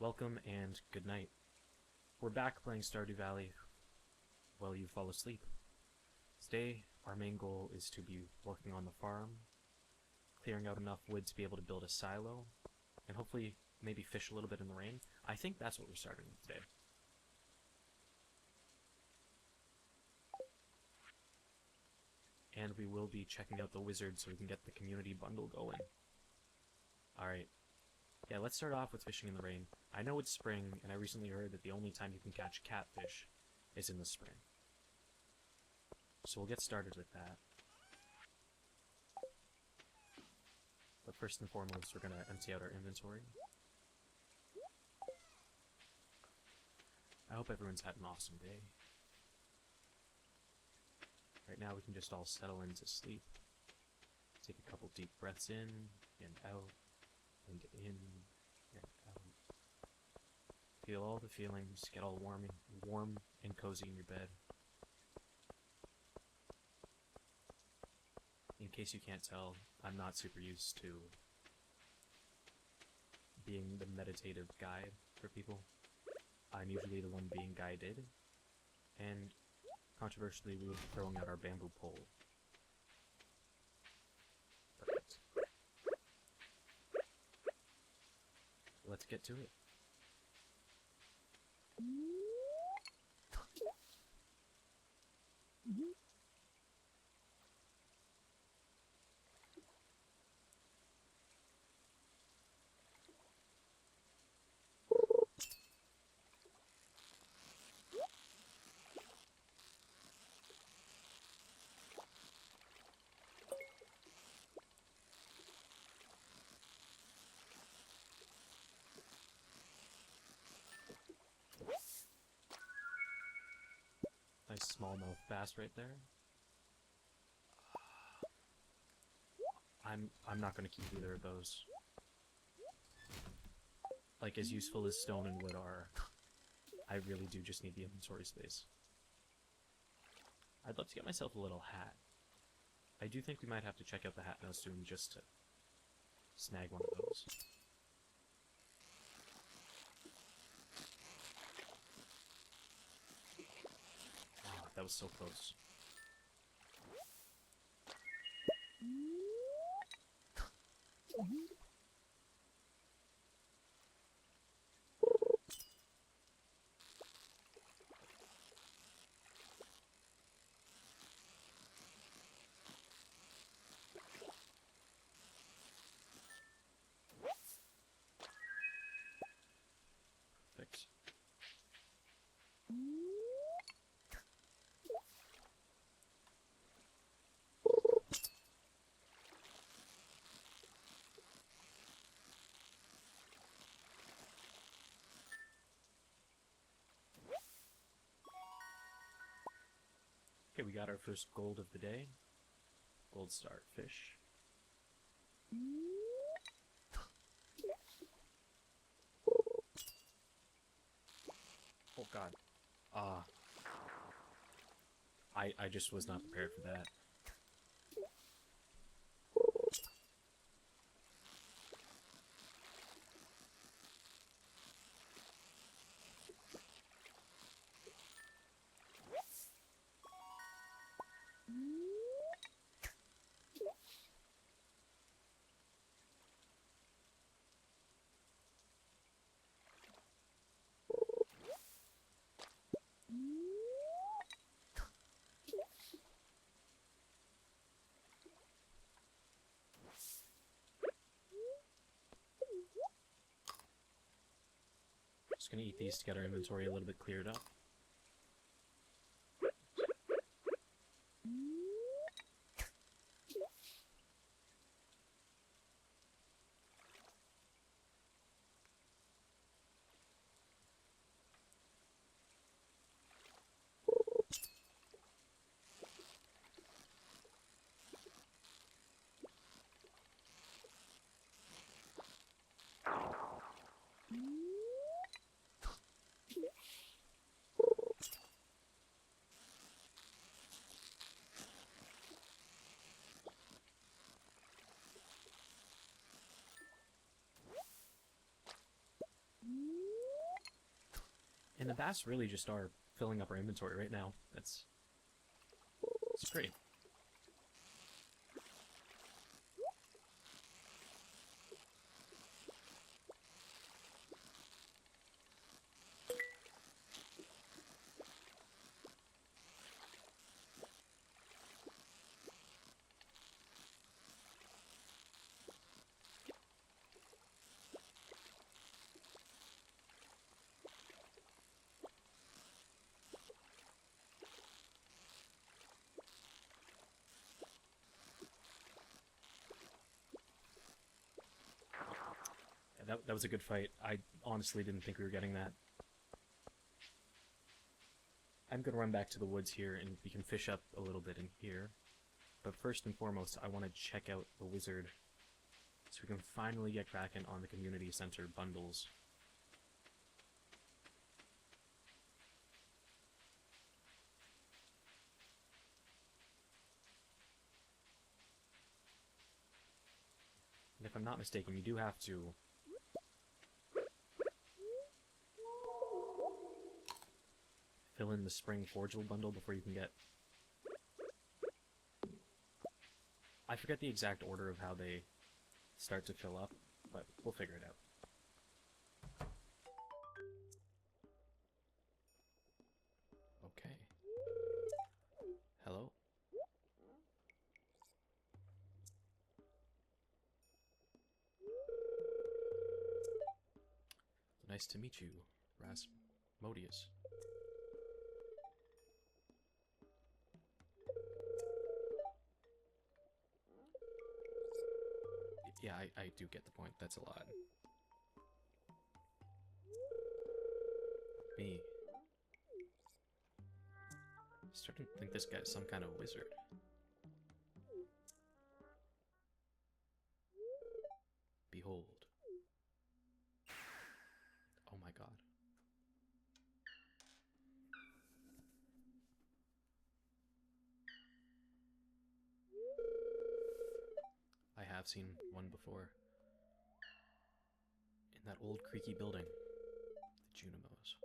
Welcome and good night. We're back playing Stardew Valley while you fall asleep. Today, our main goal is to be working on the farm, clearing out enough wood to be able to build a silo, and hopefully maybe fish a little bit in the rain. I think that's what we're starting with today. And we will be checking out the wizard so we can get the community bundle going. Alright. Yeah, let's start off with fishing in the rain. I know it's spring, and I recently heard that the only time you can catch catfish is in the spring. So we'll get started with that. But first and foremost, we're going to empty out our inventory. I hope everyone's had an awesome day. Right now we can just all settle into sleep. Take a couple deep breaths in and out, and in and out. Feel all the feelings, get all warm and cozy in your bed. In case you can't tell, I'm not super used to being the meditative guide for people. I'm usually the one being guided, and controversially, we were throwing out our bamboo pole. Perfect. Let's get to it. Nice smallmouth bass right there. I'm not gonna keep either of those. Like, as useful as stone and wood are, I really do just need the inventory space. I'd love to get myself a little hat. I do think we might have to check out the hat now soon just to snag one of those. Oh, that was so close. Perfect. Okay, we got our first gold of the day. Gold star fish. Oh god. I just was not prepared for that. Just gonna eat these to get our inventory a little bit cleared up. And the bats really just are filling up our inventory right now. It's great. That was a good fight. I honestly didn't think we were getting that. I'm gonna run back to the woods here and we can fish up a little bit in here. But first and foremost, I want to check out the wizard so we can finally get cracking on the community center bundles. And if I'm not mistaken, you do have to fill in the Spring Forgeable bundle before you can get... I forget the exact order of how they start to fill up, but we'll figure it out. Okay. Hello? Nice to meet you, Rasmodius. Yeah, I do get the point. That's a lot. Me. Starting to think this guy's some kind of wizard. Behold. Oh my god. I have seen one before. In that old creaky building. The Junimos.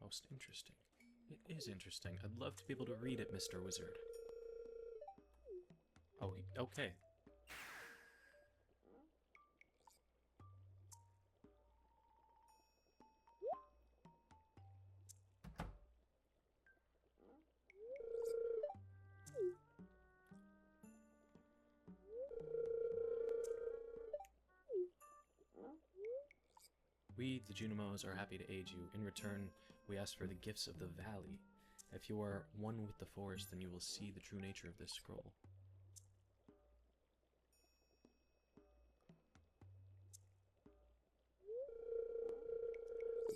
Most interesting. It is interesting. I'd love to be able to read it, Mr. Wizard. Oh, okay. We, the Junimos, are happy to aid you. In return, we ask for the gifts of the valley. If you are one with the forest, then you will see the true nature of this scroll.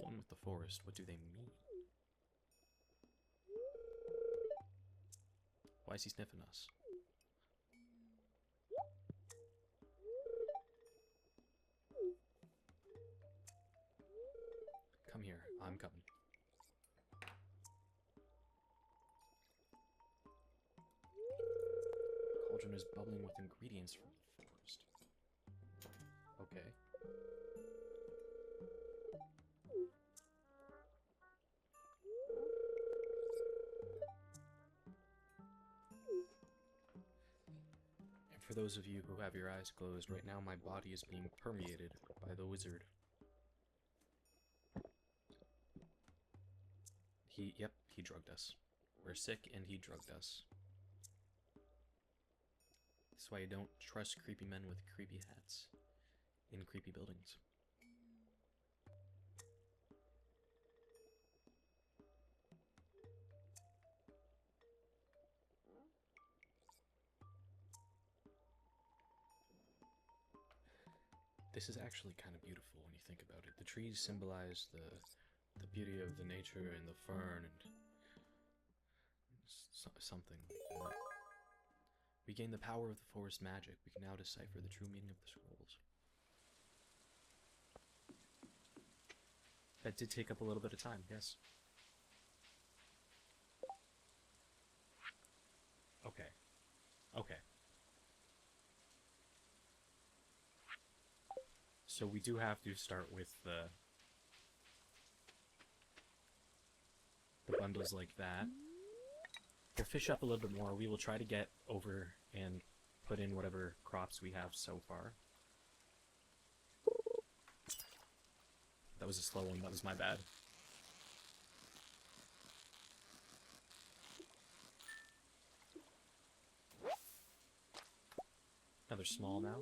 One with the forest, what do they mean? Why is he sniffing us? Come here, I'm coming. Cauldron is bubbling with ingredients from the forest. Okay. And for those of you who have your eyes closed, right now my body is being permeated by the wizard. He drugged us. We're sick and he drugged us. That's why I don't trust creepy men with creepy hats in creepy buildings. This is actually kind of beautiful when you think about it. The trees symbolize the beauty of the nature and the fern and something. We gain the power of the forest magic. We can now decipher the true meaning of the scrolls. That did take up a little bit of time, yes. Okay. Okay. So we do have to start with the bundles like that. We'll fish up a little bit more. We will try to get over and put in whatever crops we have so far. That was a slow one. That was my bad. Another small now.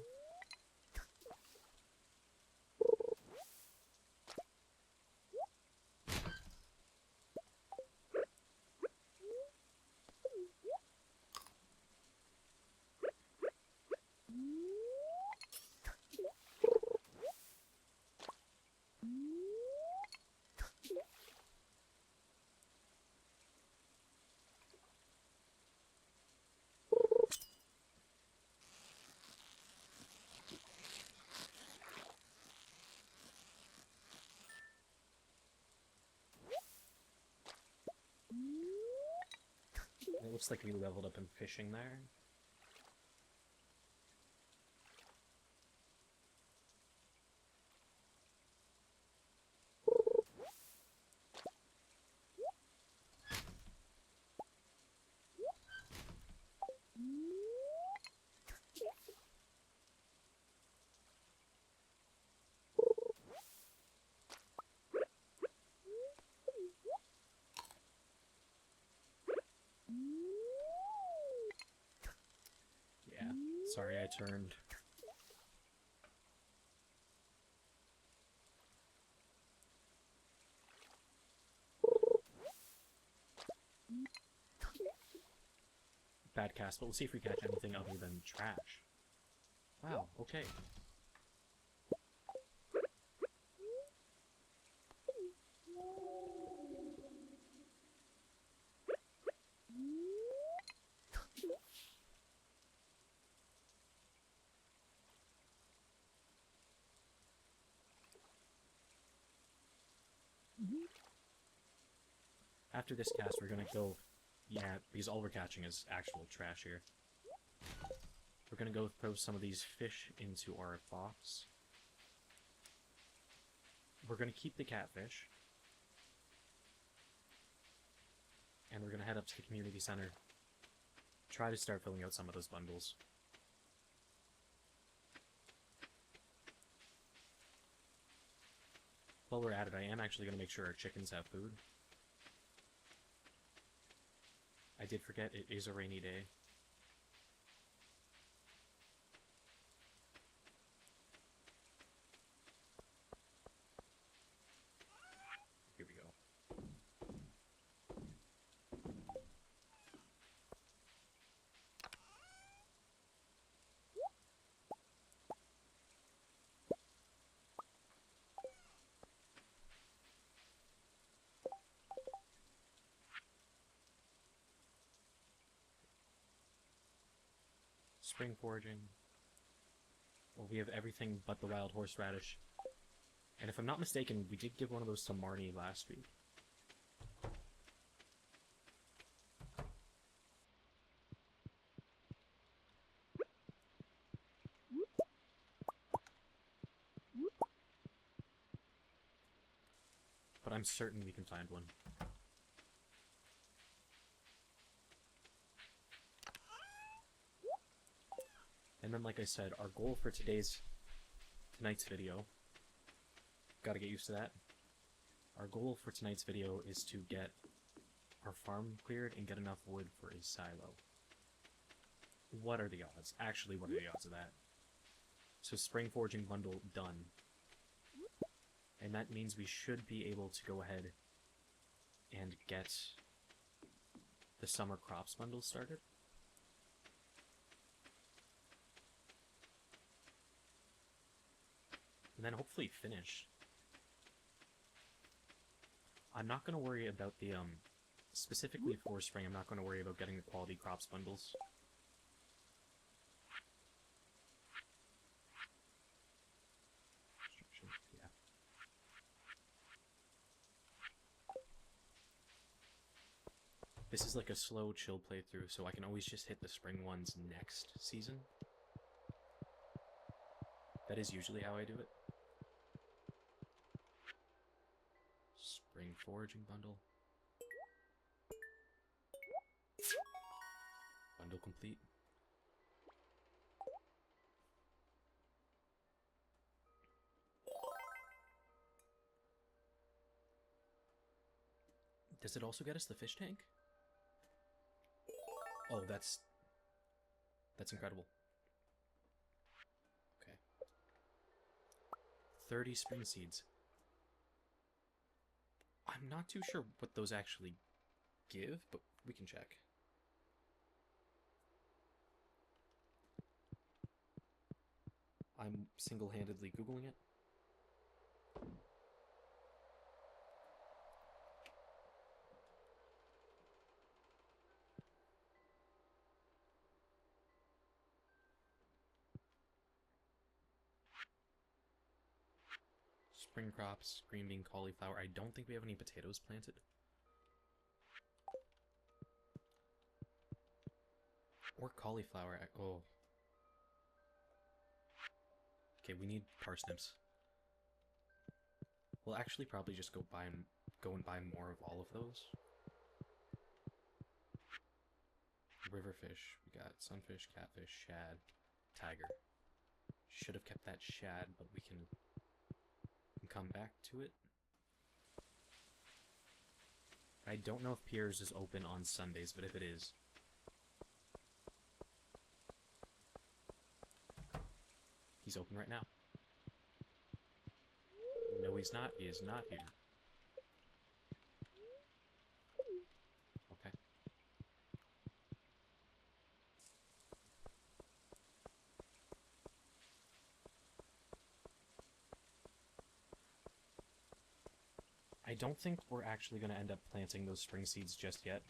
It looks like we leveled up in fishing there. Yeah, sorry I turned. Bad cast, but we'll see if we catch anything other than trash. Wow, okay. After this cast, we're gonna go... Yeah, because all we're catching is actual trash here. We're gonna go throw some of these fish into our box. We're gonna keep the catfish. And we're gonna head up to the community center. Try to start filling out some of those bundles. While we're at it, I am actually gonna make sure our chickens have food. I did forget it is a rainy day. Here we go. Spring foraging. Well, we have everything but the wild horseradish. And if I'm not mistaken, we did give one of those to Marnie last week. But I'm certain we can find one. And then, like I said, our goal for tonight's video, gotta get used to that. Our goal for tonight's video is to get our farm cleared and get enough wood for a silo. What are the odds? Actually, what are the odds of that? So spring foraging bundle done. And that means we should be able to go ahead and get the summer crops bundle started. And then hopefully finish. I'm not going to worry about the, specifically for spring, I'm not going to worry about getting the quality crops bundles. Yeah. This is like a slow, chill playthrough, so I can always just hit the spring ones next season. That is usually how I do it. Spring foraging bundle. Bundle complete. Does it also get us the fish tank? Oh, that's incredible. Okay. 30 spring seeds. I'm not too sure what those actually give, but we can check. I'm single-handedly Googling it. Spring crops, green bean, cauliflower. I don't think we have any potatoes planted. Or cauliflower. Oh. Okay, we need parsnips. We'll actually probably just go and buy more of all of those. Riverfish. We got sunfish, catfish, shad, tiger. Should have kept that shad, but we can come back to it. I don't know if Piers is open on Sundays, but if it is... He's open right now. No, he's not. He is not here. Okay. I don't think we're actually going to end up planting those spring seeds just yet.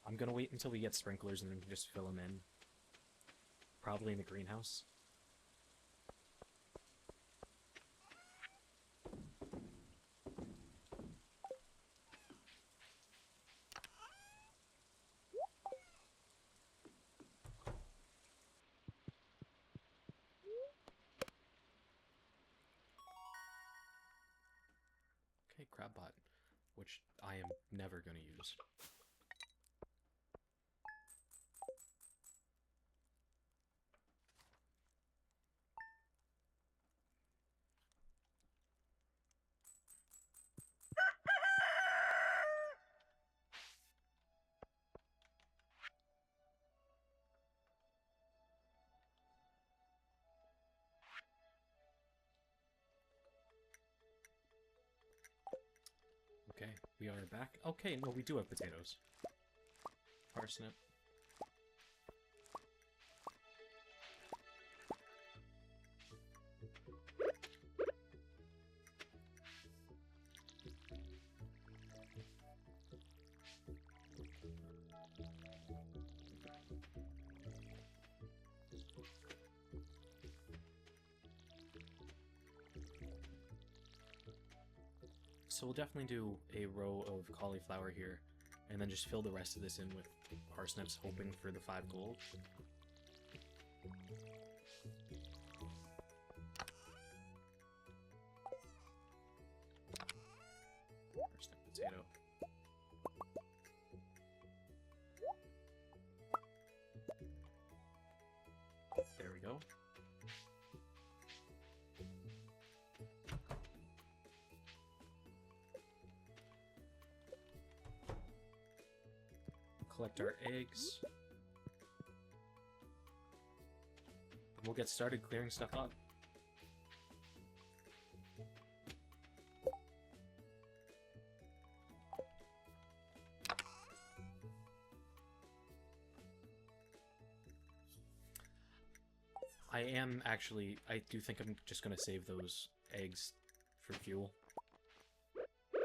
I'm going to wait until we get sprinklers and then just fill them in. Probably in the greenhouse. Okay, Crabbot, which I am never going to use. Okay, we are back. Okay, no, we do have potatoes. Parsnip. So we'll definitely do a row of cauliflower here, and then just fill the rest of this in with parsnips, hoping for the 5 gold. Parsnip, potato. There we go. Collect our eggs. We'll get started clearing stuff up. I do think I'm just gonna save those eggs for fuel.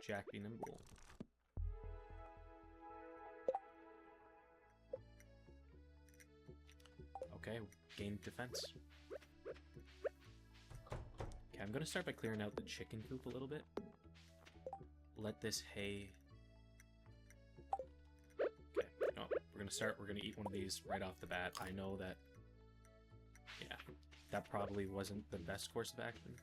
Jack be nimble. Okay, gain defense. Okay, I'm gonna start by clearing out the chicken coop a little bit. Let this hay... Okay. we're gonna eat one of these right off the bat. I know that, yeah, that probably wasn't the best course of action.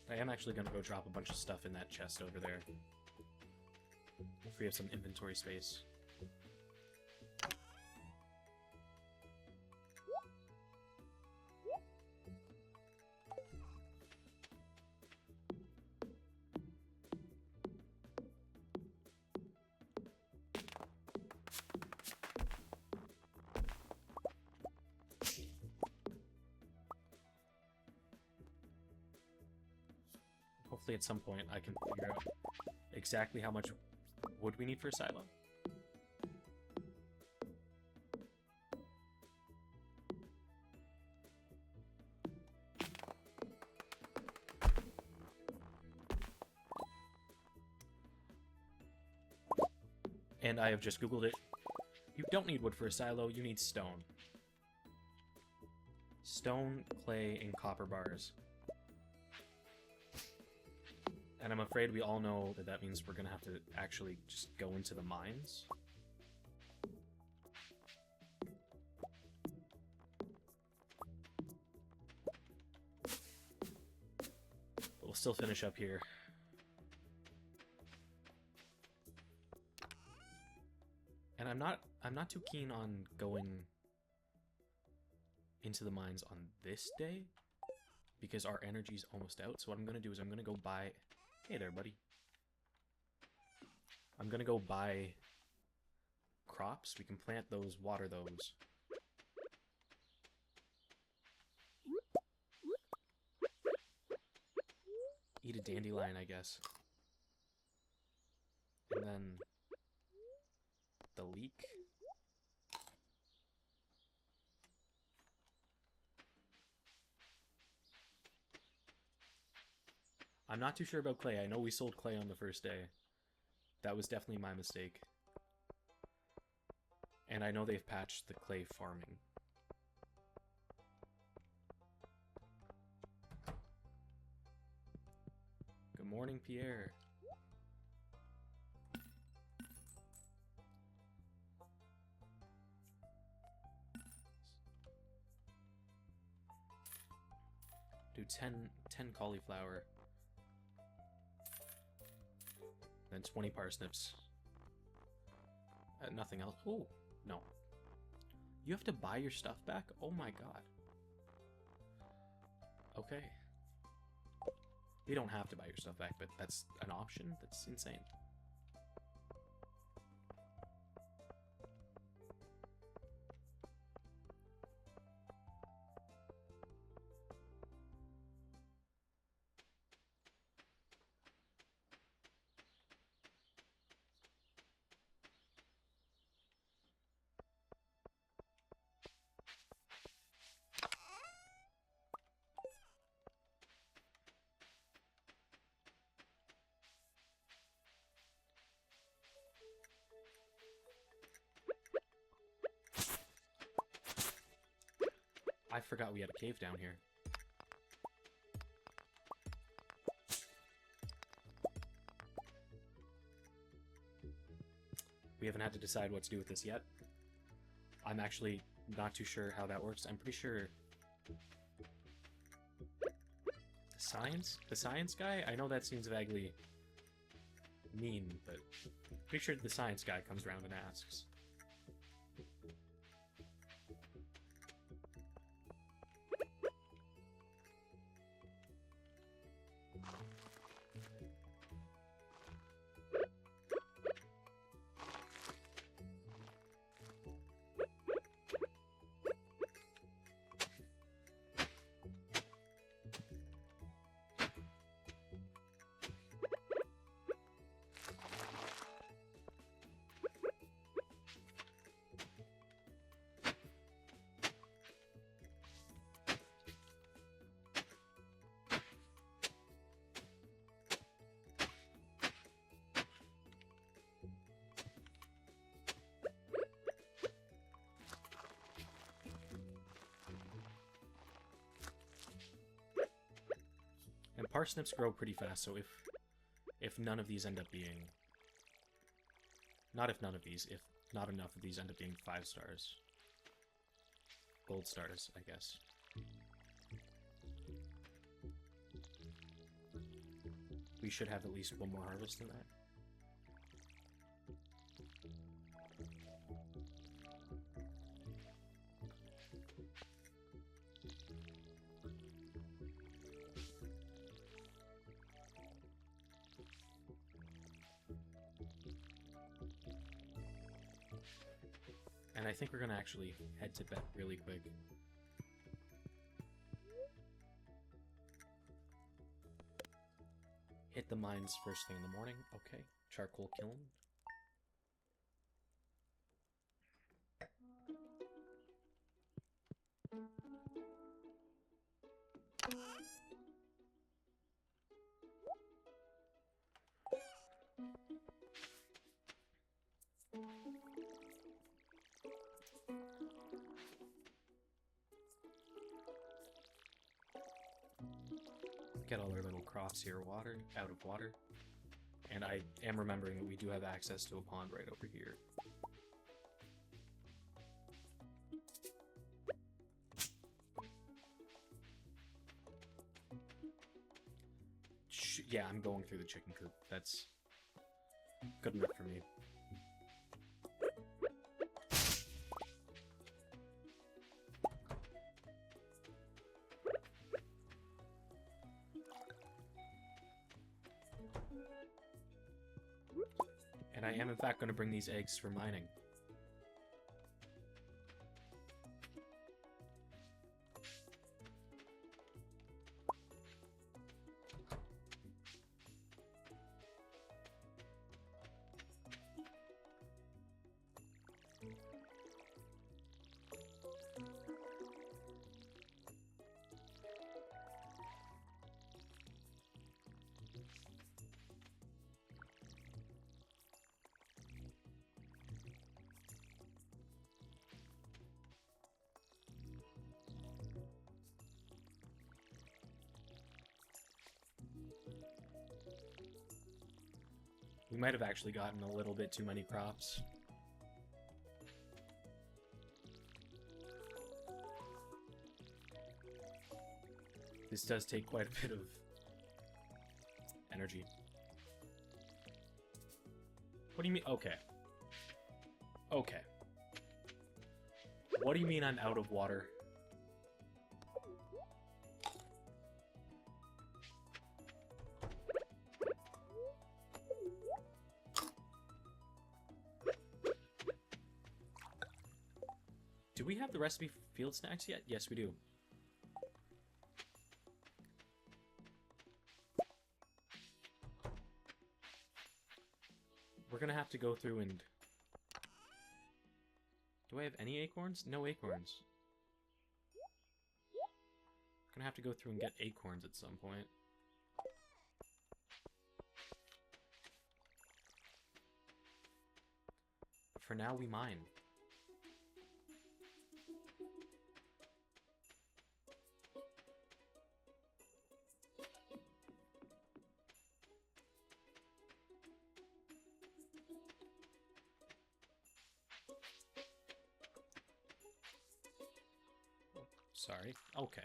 I am actually going to go drop a bunch of stuff in that chest over there. Free up some inventory space. Hopefully at some point I can figure out exactly how much wood we need for a silo. And I have just Googled it. You don't need wood for a silo, you need stone. Stone, clay, and copper bars. And I'm afraid we all know that that means we're going to have to actually just go into the mines. But we'll still finish up here. And I'm not too keen on going into the mines on this day because our energy's almost out. So what I'm going to do is I'm going to go buy... Hey there, buddy. I'm gonna go buy crops. We can plant those, water those. Eat a dandelion, I guess. And then the leek. I'm not too sure about clay. I know we sold clay on the first day. That was definitely my mistake. And I know they've patched the clay farming. Good morning, Pierre. Do 10 cauliflower. Then 20 parsnips. Nothing else. Oh, no. You have to buy your stuff back? Oh my god. Okay. You don't have to buy your stuff back, but that's an option? That's insane. I forgot we had a cave down here. We haven't had to decide what to do with this yet. I'm actually not too sure how that works. I'm pretty sure... The science guy? I know that seems vaguely mean, but pretty sure the science guy comes around and asks. parsnips grow pretty fast, so if none of these end up being... Not if none of these, if not enough of these end up being 5 stars. Gold stars, I guess. We should have at least one more harvest in that. And I think we're gonna actually head to bed really quick. Hit the mines first thing in the morning. Okay. Charcoal kiln. Get all our little crops here out of water. And I am remembering that we do have access to a pond right over here. Yeah, I'm going through the chicken coop. That's good enough for me. And I am, in fact, going to bring these eggs for mining. We might have actually gotten a little bit too many crops. This does take quite a bit of energy. What do you mean? Okay. Okay. What do you mean I'm out of water? Do we have the recipe for field snacks yet? Yes, we do. We're gonna have to go through and... Do I have any acorns? No acorns. Gonna have to go through and get acorns at some point. But for now, we mine. Sorry. Okay.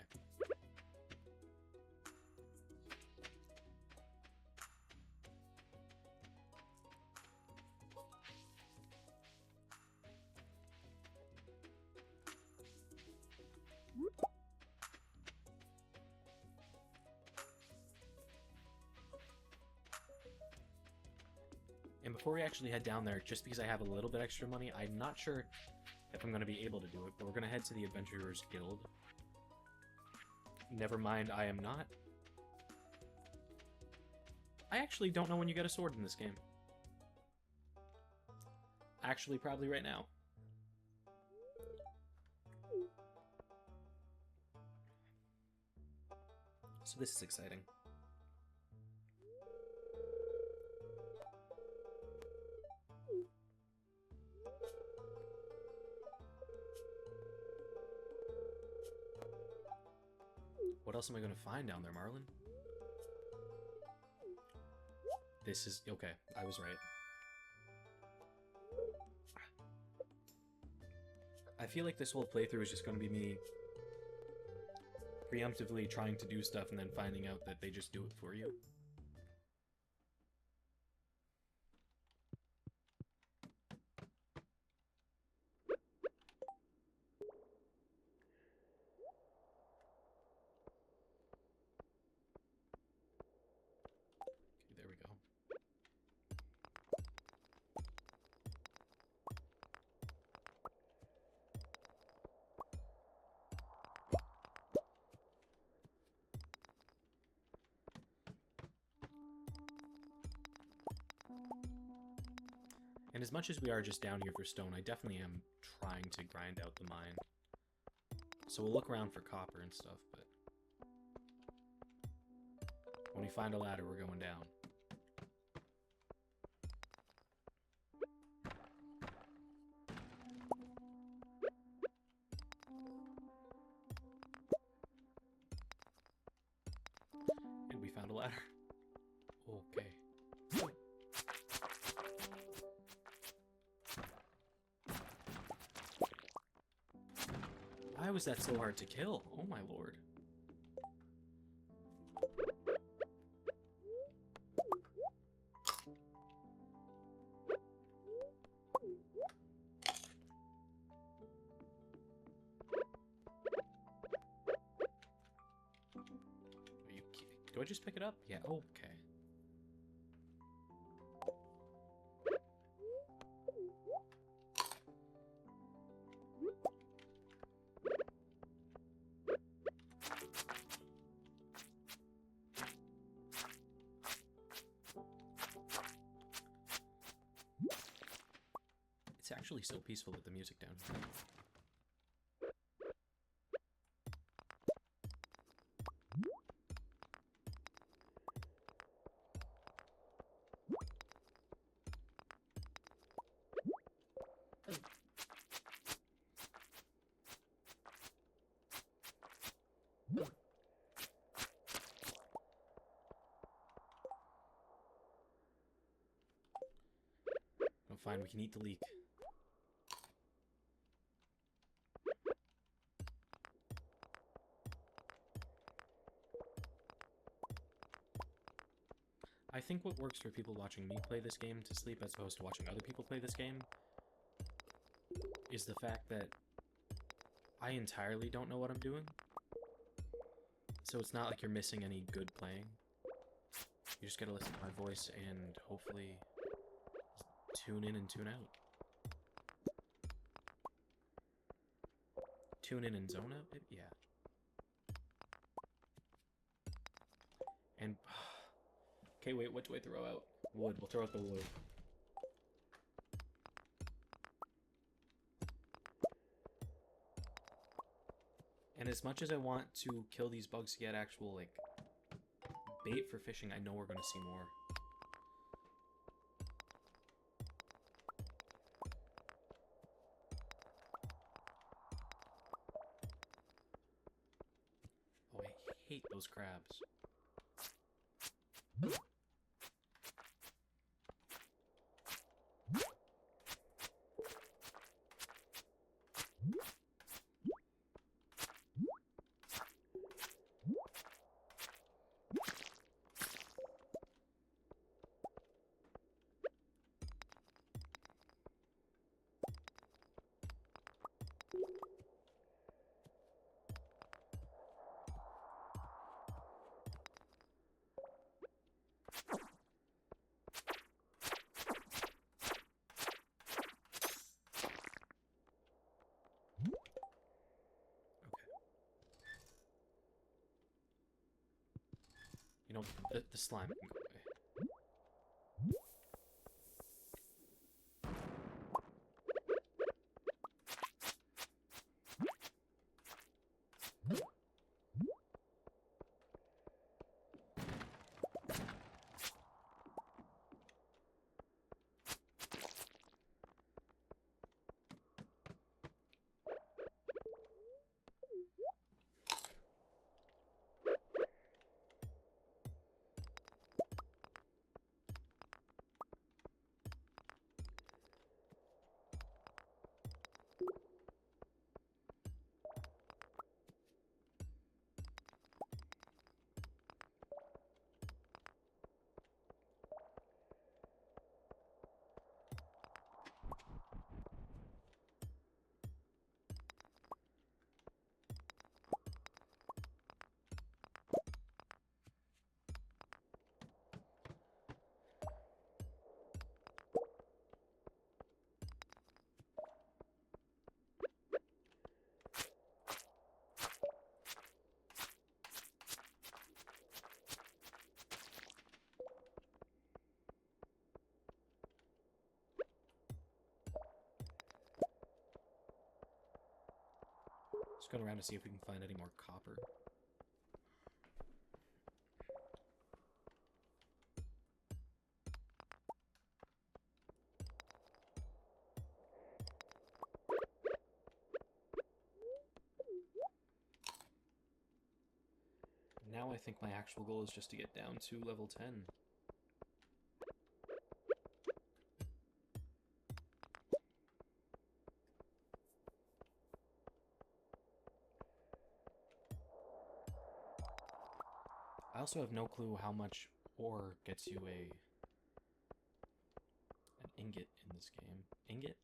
And before we actually head down there, just because I have a little bit extra money, I'm not sure if I'm going to be able to do it, but we're going to head to the Adventurers Guild. Never mind, I am not. I actually don't know when you get a sword in this game. Actually, probably right now. So this is exciting. What else am I going to find down there, Marlin? This is... Okay, I was right. I feel like this whole playthrough is just going to be me preemptively trying to do stuff and then finding out that they just do it for you. Okay, there we go. And as much as we are just down here for stone, I definitely am trying to grind out the mine. So we'll look around for copper and stuff, but when we find a ladder, we're going down. And we found a ladder. Okay. Why was that so hard to kill? Oh my lord. Are you kidding? Do I just pick it up? Yeah, okay. It's actually so peaceful with the music down here. Oh, fine, we can eat the leek. I think what works for people watching me play this game to sleep as opposed to watching other people play this game is the fact that I entirely don't know what I'm doing. So it's not like you're missing any good playing. You just gotta listen to my voice and hopefully tune in and tune out. Tune in and zone out? Yeah. And... Okay, wait, what do I throw out? Wood. We'll throw out the wood. And as much as I want to kill these bugs to get actual, like, bait for fishing, I know we're going to see more. Oh, I hate those crabs. You know, the slime can go away. Just going around to see if we can find any more copper. Now I think my actual goal is just to get down to level 10. I also have no clue how much ore gets you an ingot in this game. Ingot?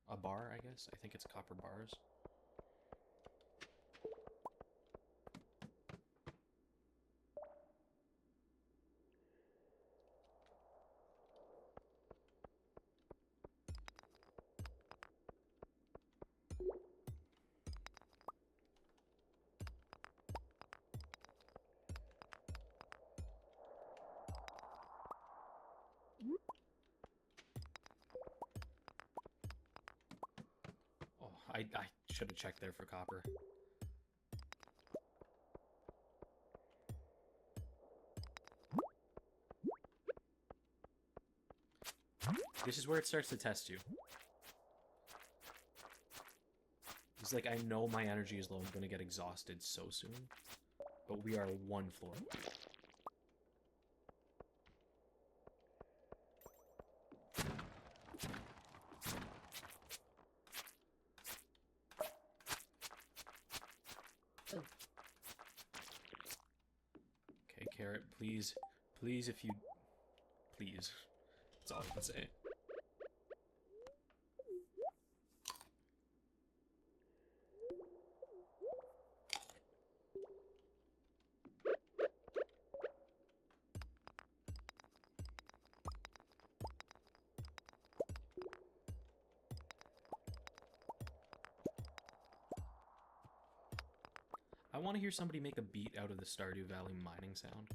A bar, I guess? I think it's copper bars. I should have checked there for copper. This is where it starts to test you. It's like, I know my energy is low, I'm gonna get exhausted so soon. But we are one floor. Okay, carrot, please. Please, if you... Please. That's all I can say. I want to hear somebody make a beat out of the Stardew Valley mining sound.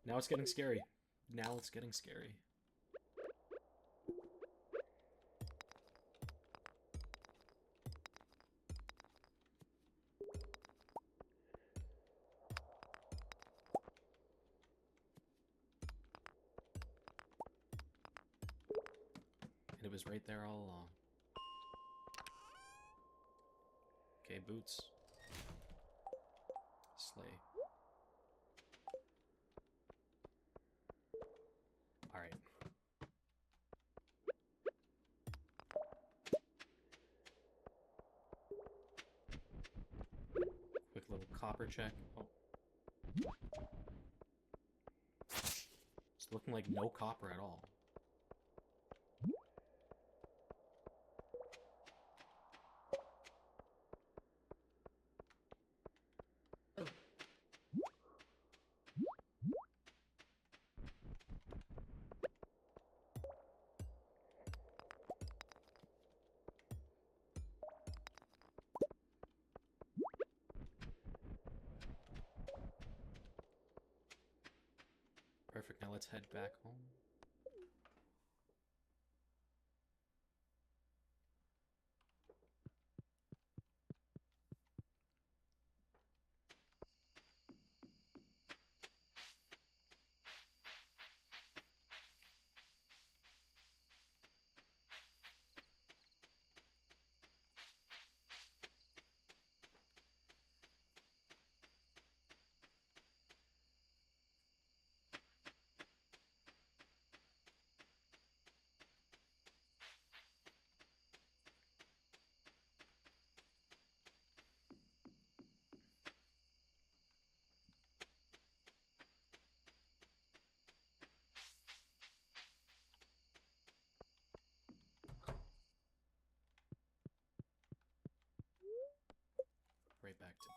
Now it's getting scary. Now it's getting scary. And it was right there all along. Okay, boots. Slay. Alright. Quick little copper check. Oh. It's looking like no copper at all. Perfect, now let's head back home.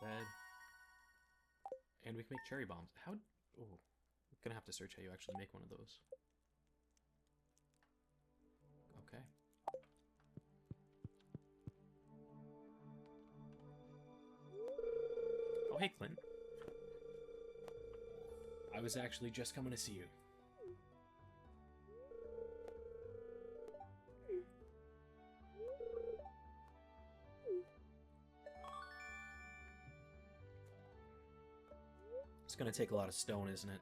bed. And we can make cherry bombs. How... Oh, I'm gonna have to search how you actually make one of those. Okay. Oh, hey, Clint. I was actually just coming to see you. It's gonna take a lot of stone, isn't it?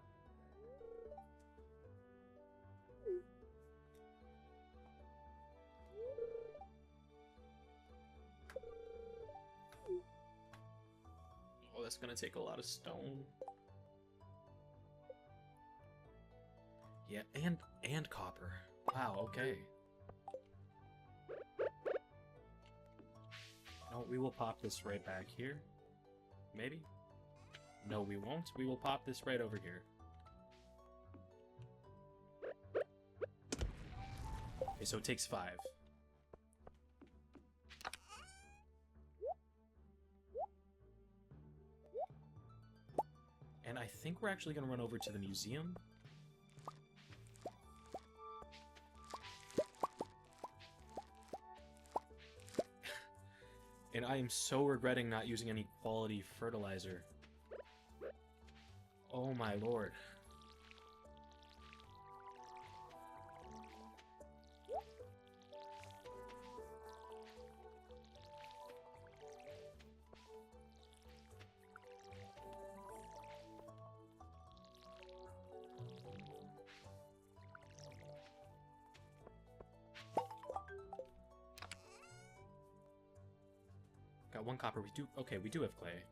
Oh, that's gonna take a lot of stone. Yeah, and copper. Wow, okay. No, we will pop this right back here. Maybe? No, we won't. We will pop this right over here. Okay, so it takes 5. And I think we're actually going to run over to the museum. And I am so regretting not using any quality fertilizer. Oh my lord. Got 1 copper. We do... Okay, we do have clay.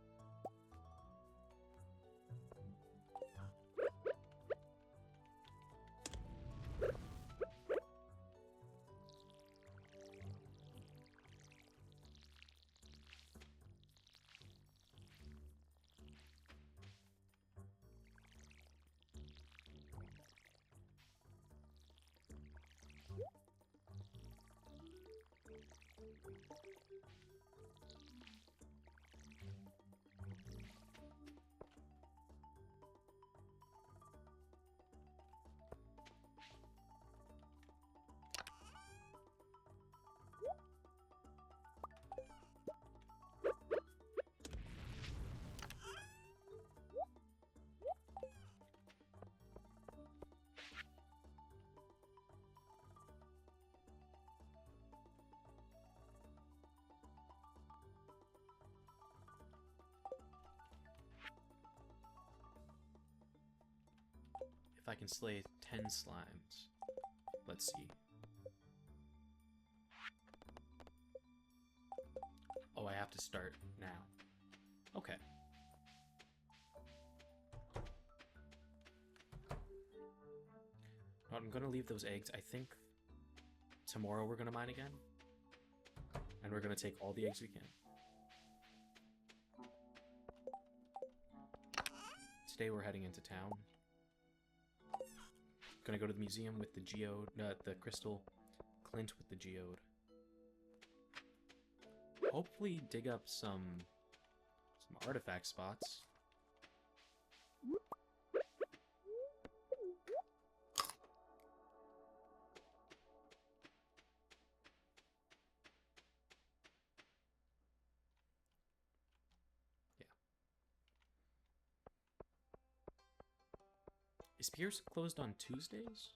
If I can slay 10 slimes. Let's see. Oh, I have to start now. Okay. I'm gonna leave those eggs. I think tomorrow we're gonna mine again. And we're gonna take all the eggs we can. Today we're heading into town. Gonna go to the museum with the geode, the crystal, Clint with the geode. Hopefully dig up some artifact spots. Yeah. Is Pierce closed on Tuesdays?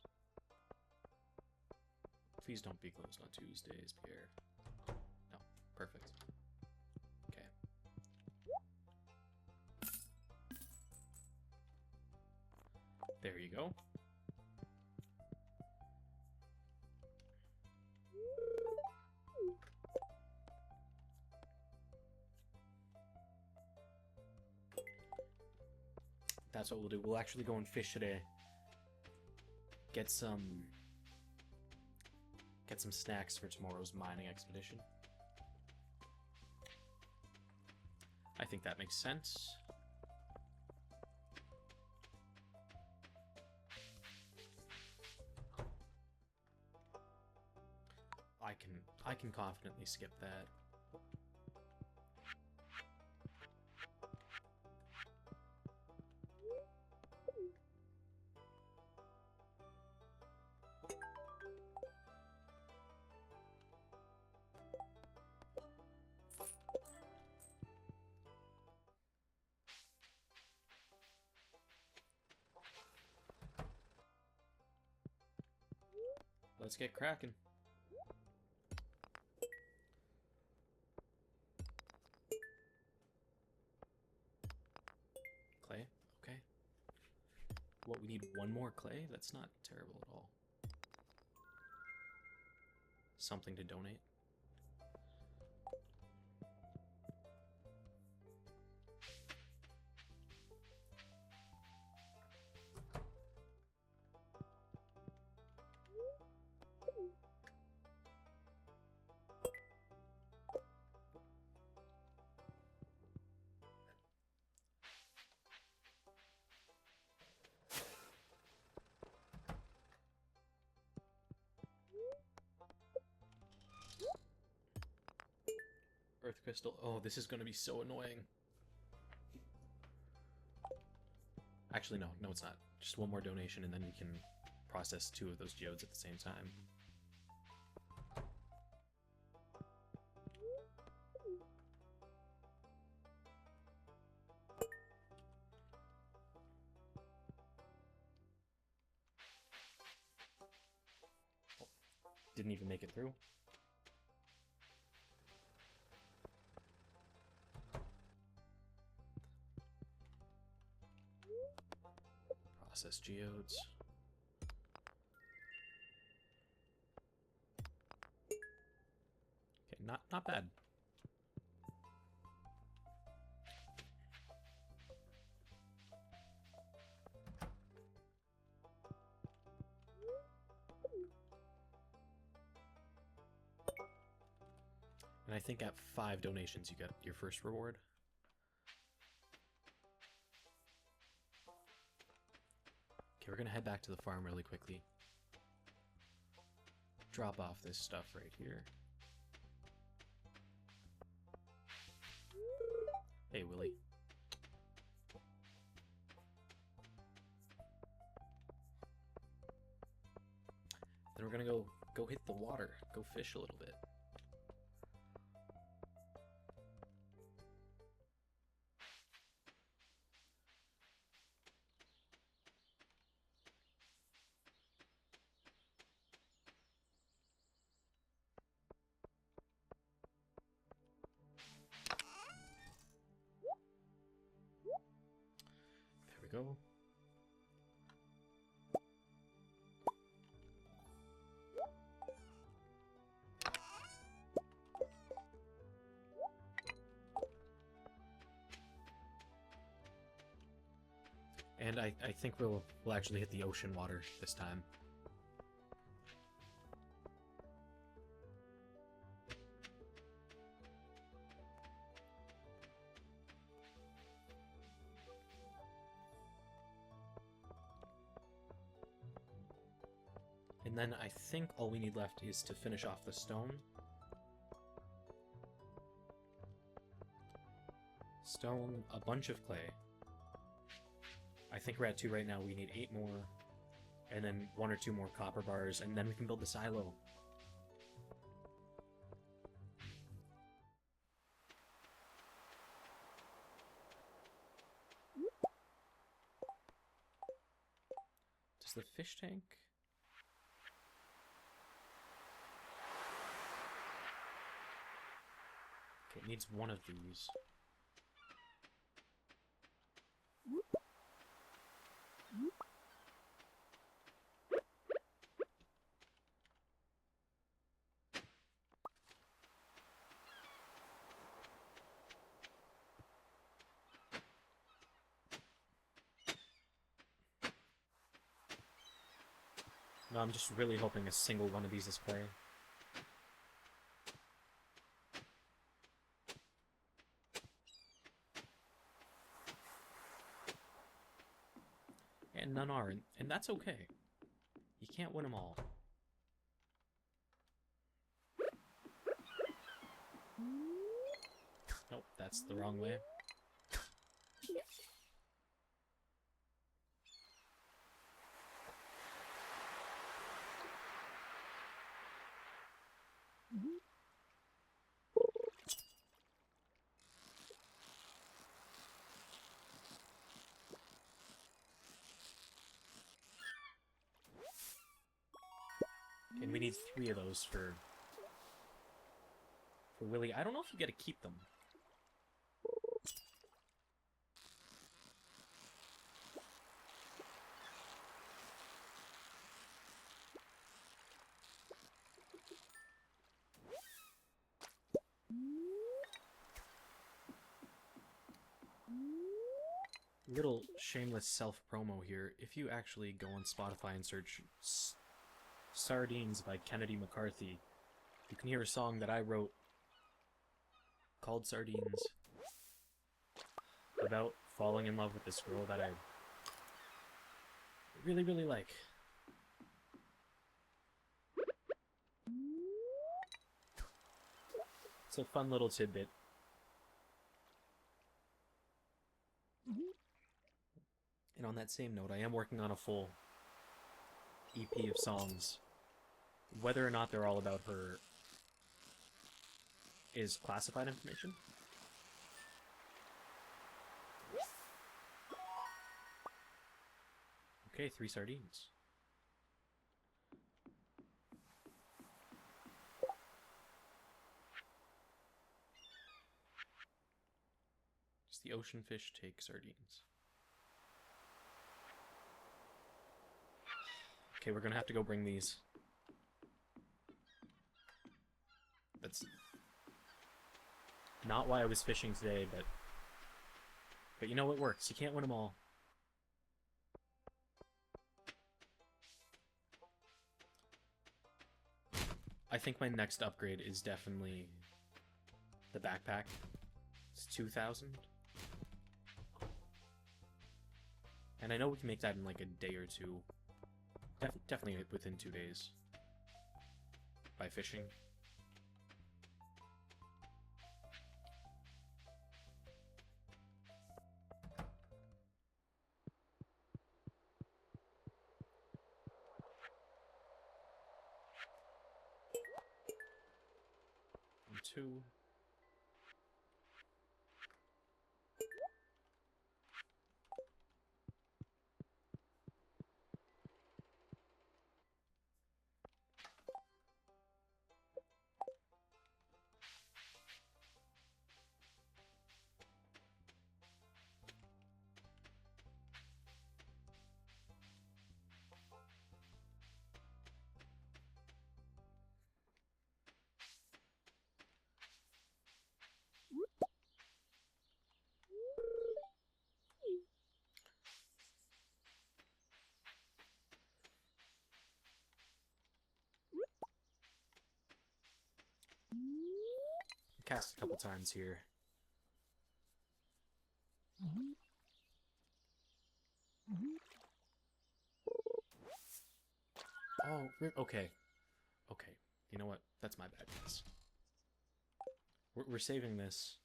Please don't be closed on Tuesdays, Pierre. No. Perfect. Okay. There you go. That's what we'll do. We'll actually go and fish today. Get some snacks for tomorrow's mining expedition. I think that makes sense. I can confidently skip that. Let's get cracking. Clay? Okay. What, we need one more clay? That's not terrible at all. Something to donate. Earth crystal. Oh, this is going to be so annoying. Actually, no. No, it's not. Just one more donation, and then we can process 2 of those geodes at the same time. Oh, didn't even make it through. Process geodes. Okay, not bad. And I think at 5 donations you get your first reward. Okay, we're gonna head back to the farm really quickly. Drop off this stuff right here. Hey, Willie. Then we're gonna go hit the water, go fish a little bit. There we go. And I think we'll actually hit the ocean water this time. And then I think all we need left is to finish off the stone. Stone, a bunch of clay. I think we're at 2 right now. We need 8 more, and then 1 or 2 more copper bars, and then we can build the silo. Does the fish tank... Okay, it needs 1 of these. No, I'm just really hoping a single one of these is clay. And none are, and that's okay. You can't win them all. Nope, that's the wrong way. And we need 3 of those for Willy. I don't know if you get to keep them. Little shameless self-promo here. If you actually go on Spotify and search Sardines by Kennedy McCarthy, you can hear a song that I wrote called Sardines, about falling in love with this girl that I really, really like. It's a fun little tidbit. And on that same note, I am working on a full EP of songs. Whether or not they're all about her is classified information. Okay, 3 sardines. Does the ocean fish take sardines? Okay, we're gonna have to go bring these. That's not why I was fishing today, but you know it works. You can't win them all. I think my next upgrade is definitely the backpack. It's 2,000. And I know we can make that in like a day or two. Definitely within 2 days. By fishing. And 2. Cast a couple times here. Oh, okay. Okay. You know what? That's my bad, guys. We're saving this.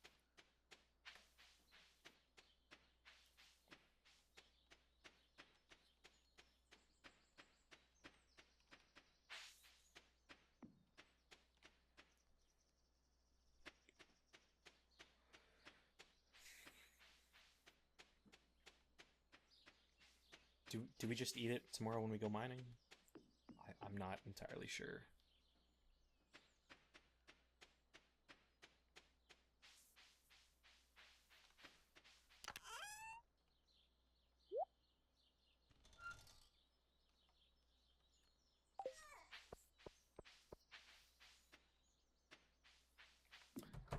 Do we just eat it tomorrow when we go mining? I'm not entirely sure.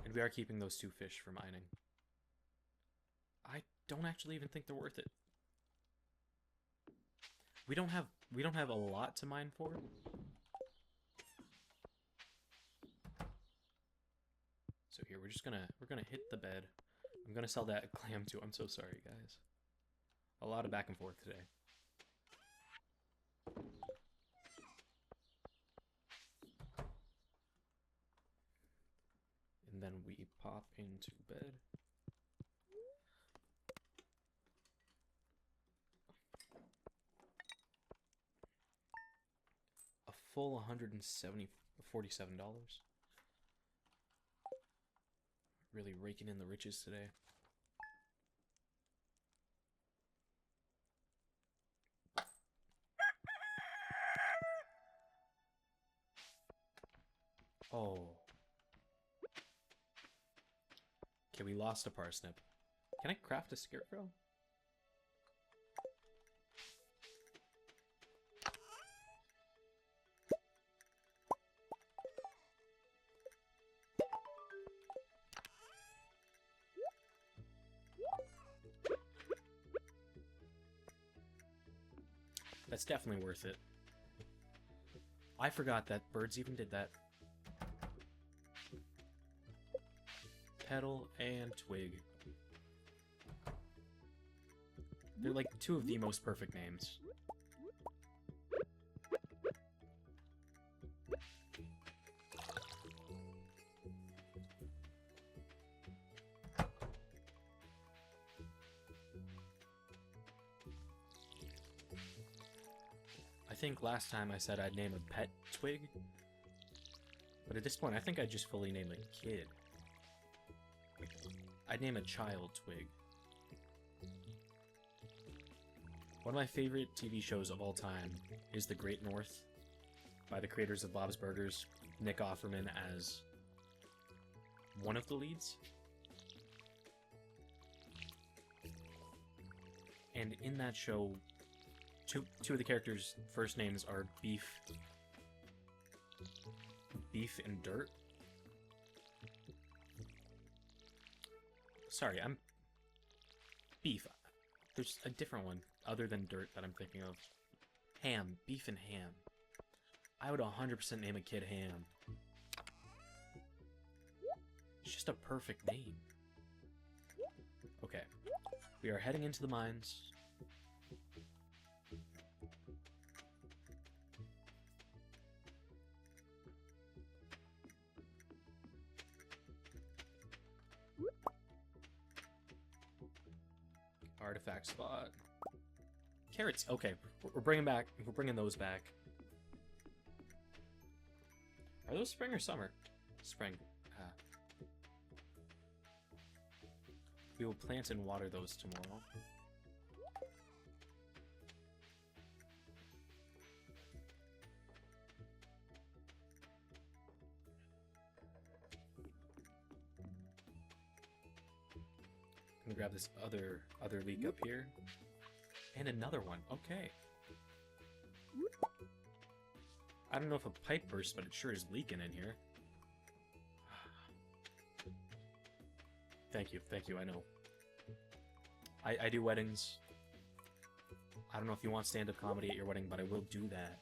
And we are keeping those 2 fish for mining. I don't actually even think they're worth it. We don't have a lot to mine for. So here we're gonna hit the bed. I'm gonna sell that clam too. I'm so sorry, guys. A lot of back and forth today. And then we pop into bed. A full $147. Really raking in the riches today. Oh. Okay, we lost a parsnip. Can I craft a scarecrow? That's definitely worth it. I forgot that birds even did that. Petal and twig. They're like two of the most perfect names. I think last time I said I'd name a pet Twig, but at this point I think I'd just fully name a kid. I'd name a child Twig. One of my favorite TV shows of all time is The Great North, by the creators of Bob's Burgers, Nick Offerman as one of the leads. And in that show, two of the characters' first names are Beef and Dirt. Sorry, I'm Beef. There's a different one other than Dirt that I'm thinking of. Ham. Beef and Ham. I would 100% name a kid Ham. It's just a perfect name. Okay. We are heading into the mines. Artifact spot. Carrots. Okay, we're bringing back. We're bringing those back. Are those spring or summer? Spring. We will plant and water those tomorrow. I'm gonna grab this other leek up here. And another one. Okay. I don't know if a pipe burst, but it sure is leaking in here. Thank you, I know. I do weddings. I don't know if you want stand-up comedy at your wedding, but I will do that.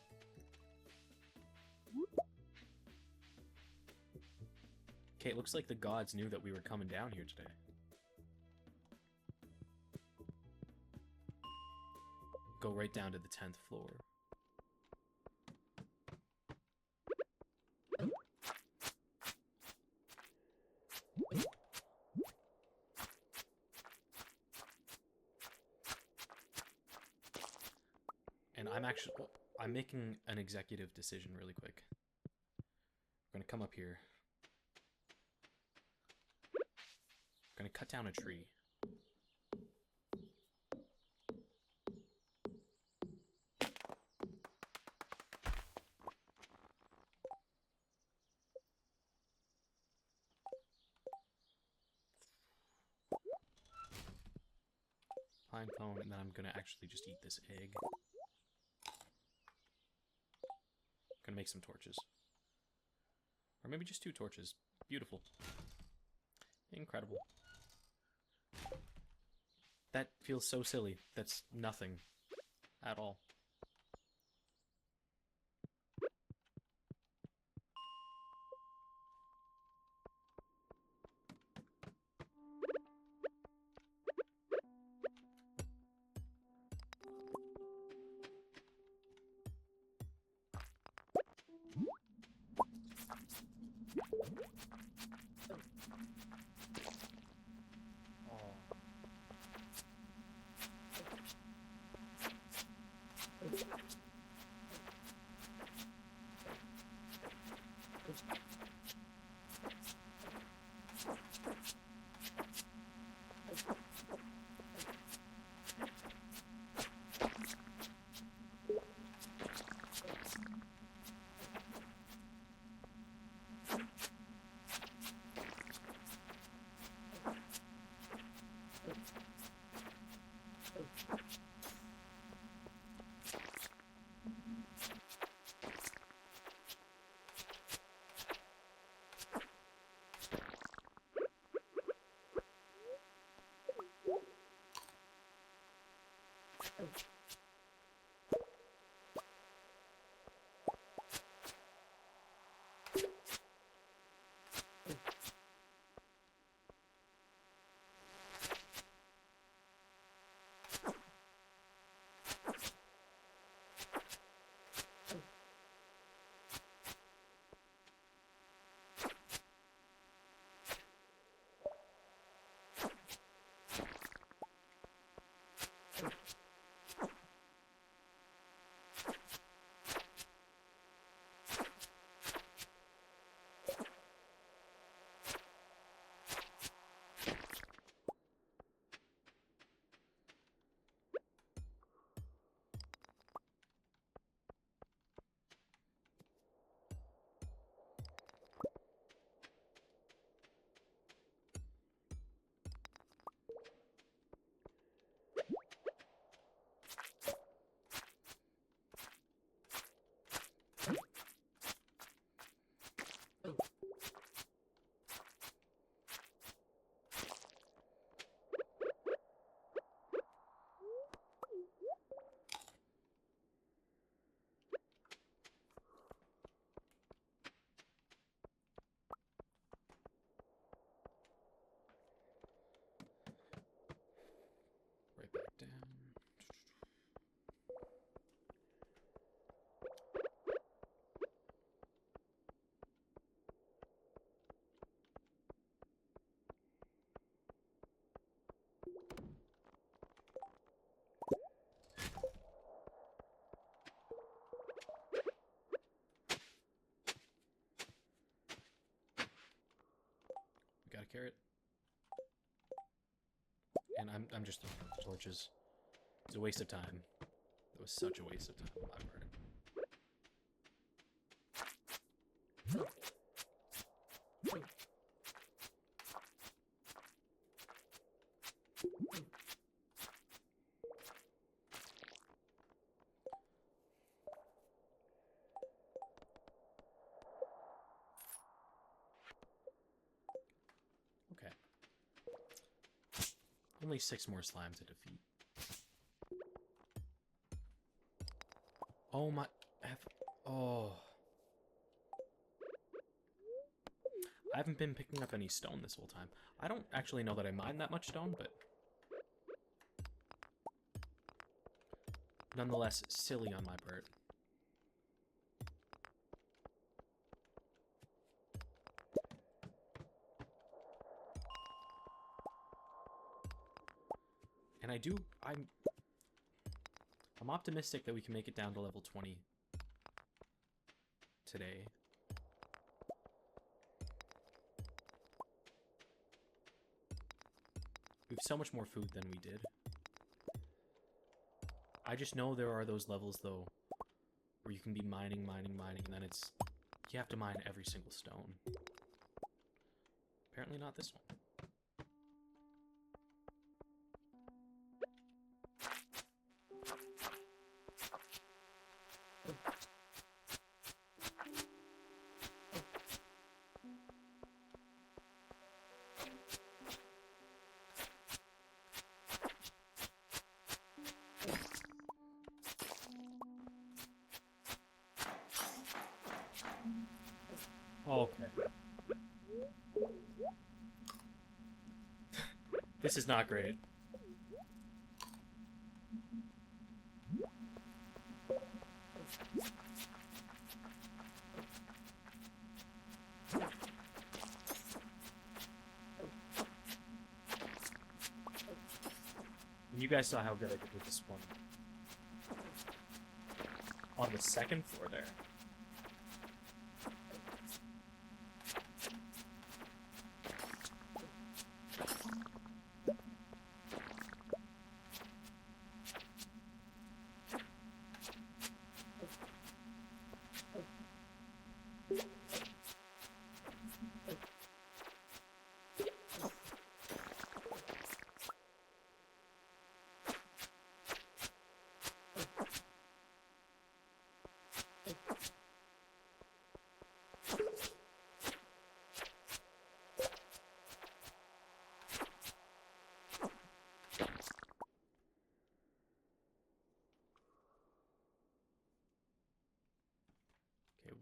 Okay, it looks like the gods knew that we were coming down here today. Go right down to the 10th floor. And I'm making an executive decision really quick. I'm gonna come up here. I'm gonna cut down a tree. Pine cone, and then I'm gonna actually just eat this egg. Gonna make some torches. Or maybe just 2 torches. Beautiful. Incredible. That feels so silly. That's nothing. At all. carrot. And I'm just throwing torches. It's a waste of time. It was such a waste of time on my part. Okay. Only 6 more slime to defeat. Oh my... Oh... I haven't been picking up any stone this whole time. I don't actually know that I mine that much stone, but... nonetheless, silly on my part. And I'm optimistic that we can make it down to level 20 today. We have so much more food than we did. I just know there are those levels, though, where you can be mining, and then it's... you have to mine every single stone. Apparently not this one. Okay. This is not great. You guys saw how good I did with this one. On the second floor there.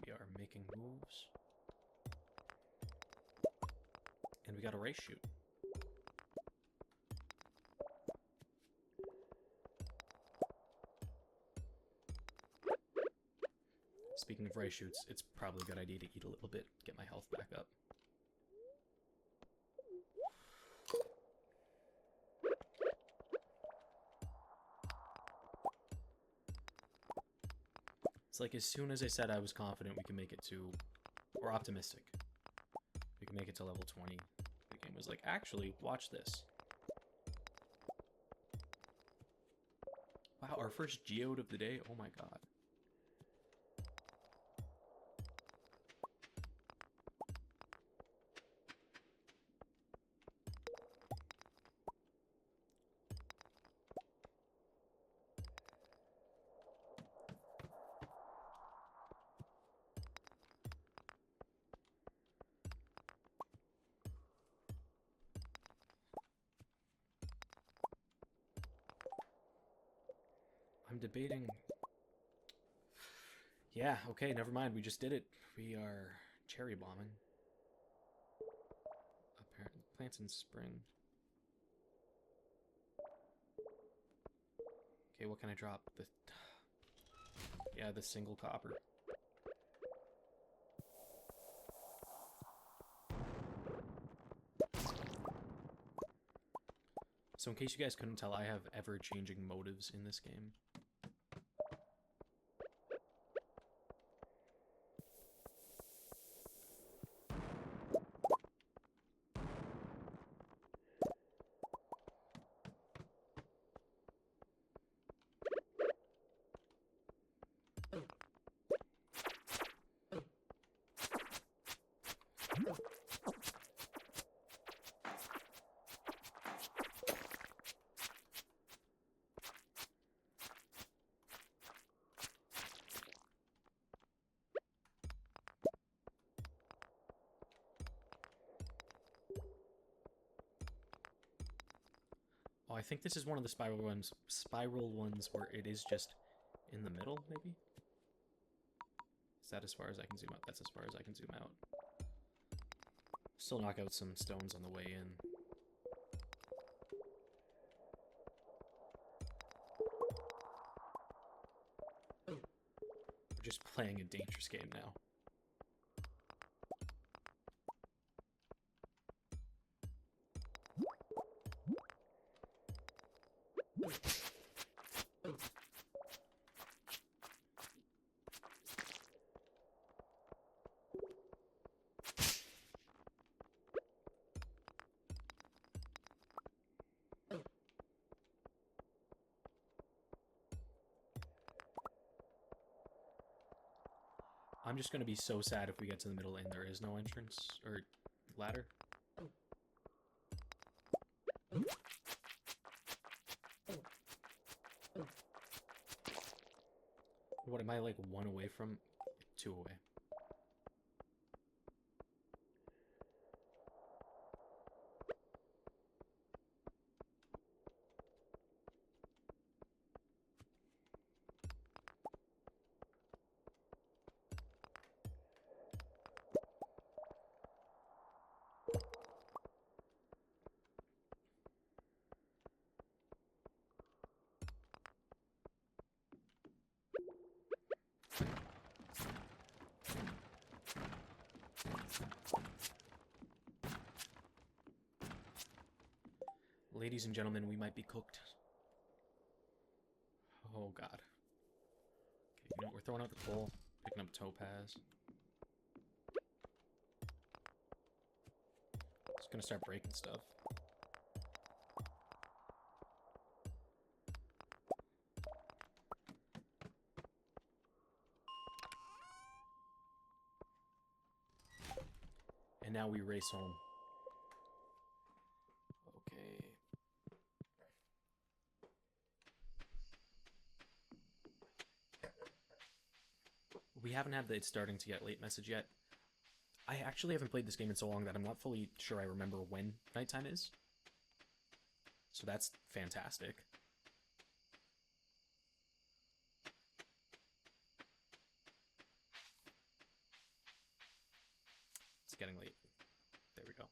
We are making moves. And we got a race shoot. Speaking of race shoots, it's probably a good idea to eat a little bit, get my health back up. It's like as soon as I said I was confident we can make it to, or optimistic, we can make it to level 20, the game was like, actually, watch this. Wow, our first geode of the day? Oh my god. I'm debating... Yeah, okay, never mind. We just did it. We are cherry bombing. Apparently, plants in spring. Okay, what can I drop? Yeah, the single copper. So in case you guys couldn't tell, I have ever-changing motives in this game. I think this is one of the spiral ones where it is just in the middle, maybe? Is that as far as I can zoom out? That's as far as I can zoom out. Still knock out some stones on the way in. We're just playing a dangerous game now. I'm just gonna be so sad if we get to the middle and there is no entrance or ladder. What am I, like, 1 away from? 2 away. Ladies and gentlemen, we might be cooked. Oh god. Okay, you know what? We're throwing out the coal, picking up topaz. Just gonna start breaking stuff. And now we race home. Okay. We haven't had the "it's starting to get late" message yet. I actually haven't played this game in so long that I'm not fully sure I remember when nighttime is. So that's fantastic. It's getting late. There we go.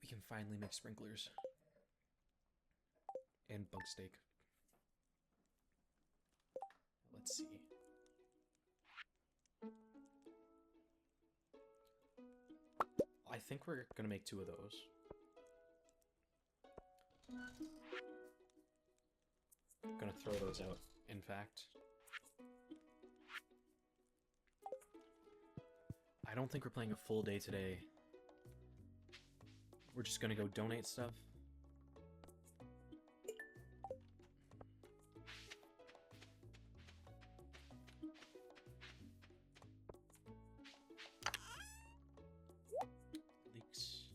We can finally make sprinklers. And bug steak. Let's see. I think we're gonna make 2 of those. Gonna throw those out, in fact. I don't think we're playing a full day today. We're just gonna go donate stuff. Leaks.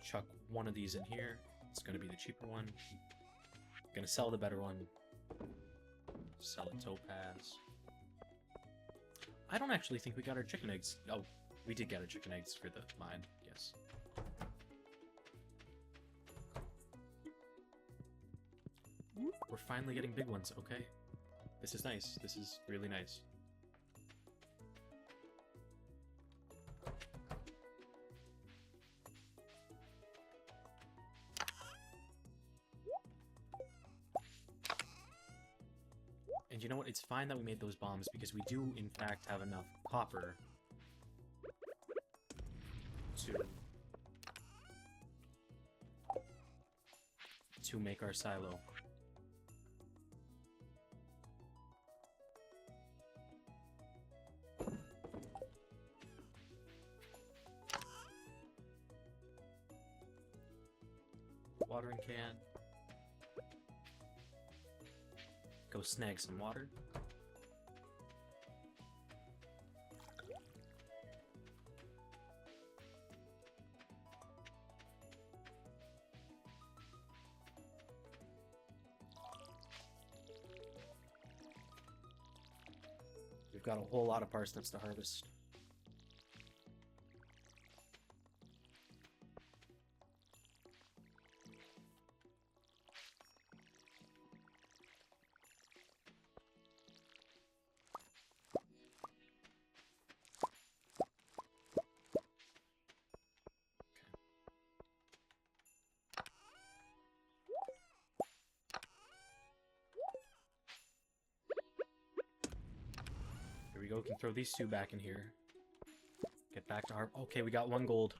Chuck one of these in here. It's gonna be the cheaper one. Gonna sell the better one. Sell a topaz. I don't actually think we got our chicken eggs. Oh, we did get our chicken eggs for the mine, yes. We're finally getting big ones, okay. This is nice. This is really nice. And you know what? It's fine that we made those bombs because we do, in fact, have enough copper to make our silo. watering can. Go snag some water. We've got a whole lot of parsnips to harvest. Here we go, we can throw these two back in here. Get back to our... Okay, we got 1 gold.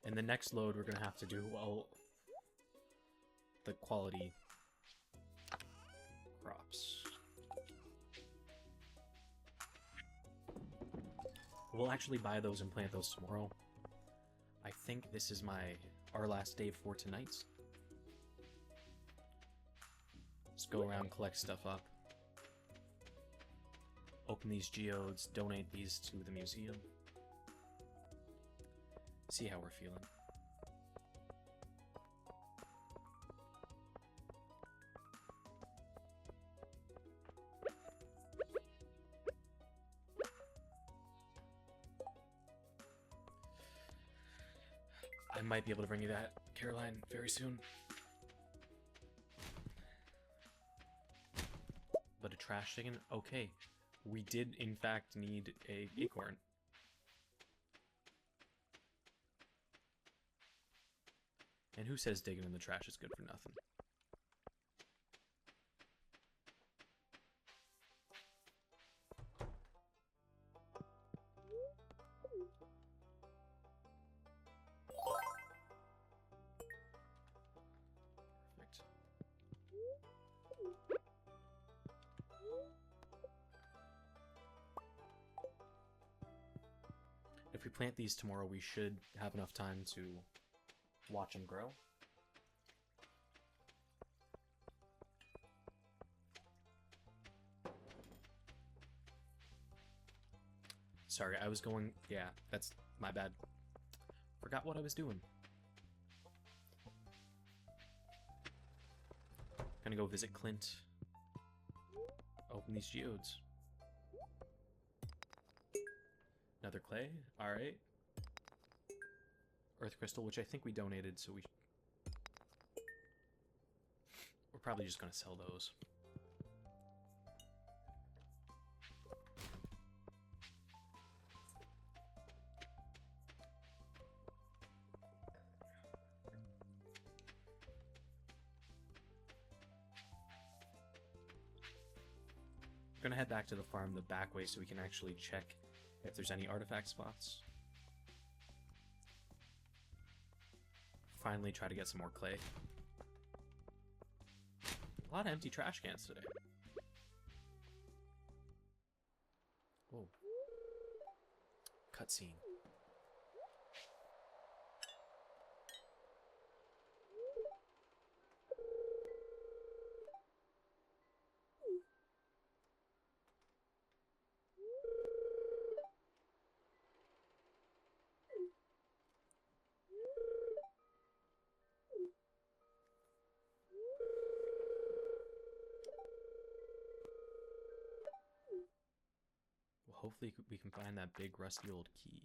And the next load we're gonna have to do, well, the quality crops. We'll actually buy those and plant those tomorrow. I think this is our last day for tonight. Let's go around, collect stuff up. Open these geodes, donate these to the museum. See how we're feeling. I might be able to bring you that, Caroline, very soon. But a trash chicken? Okay. We did, in fact, need a acorn. And who says digging in the trash is good for nothing? Perfect. If we plant these tomorrow, we should have enough time to watch them grow. Sorry, I was going... Yeah, that's my bad. Forgot what I was doing. Gonna go visit Clint. Open these geodes. Another clay? Alright. Earth crystal, which I think we donated, so we're probably just gonna sell those. We're gonna head back to the farm the back way so we can actually check if there's any artifact spots. Finally try to get some more clay. A lot of empty trash cans today. Whoa. Cutscene. Hopefully we can find that big rusty old key.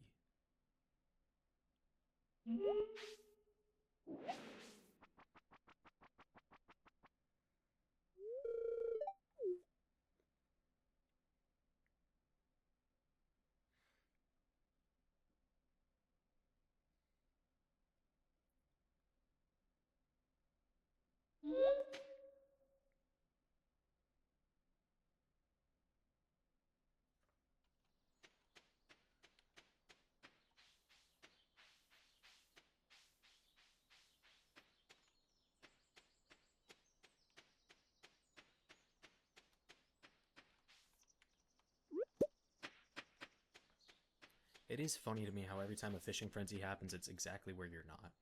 It is funny to me how every time a fishing frenzy happens, it's exactly where you're not.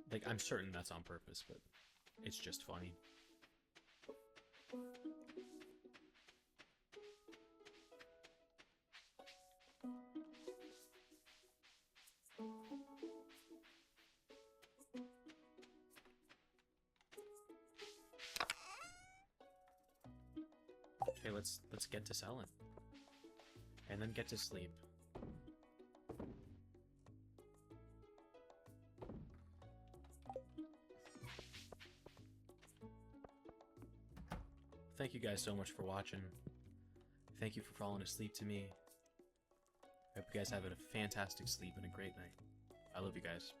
Like, I'm certain that's on purpose, but it's just funny. Okay, let's get to selling. And then get to sleep. Thank you guys so much for watching. Thank you for falling asleep to me. I hope you guys have a fantastic sleep and a great night. I love you guys.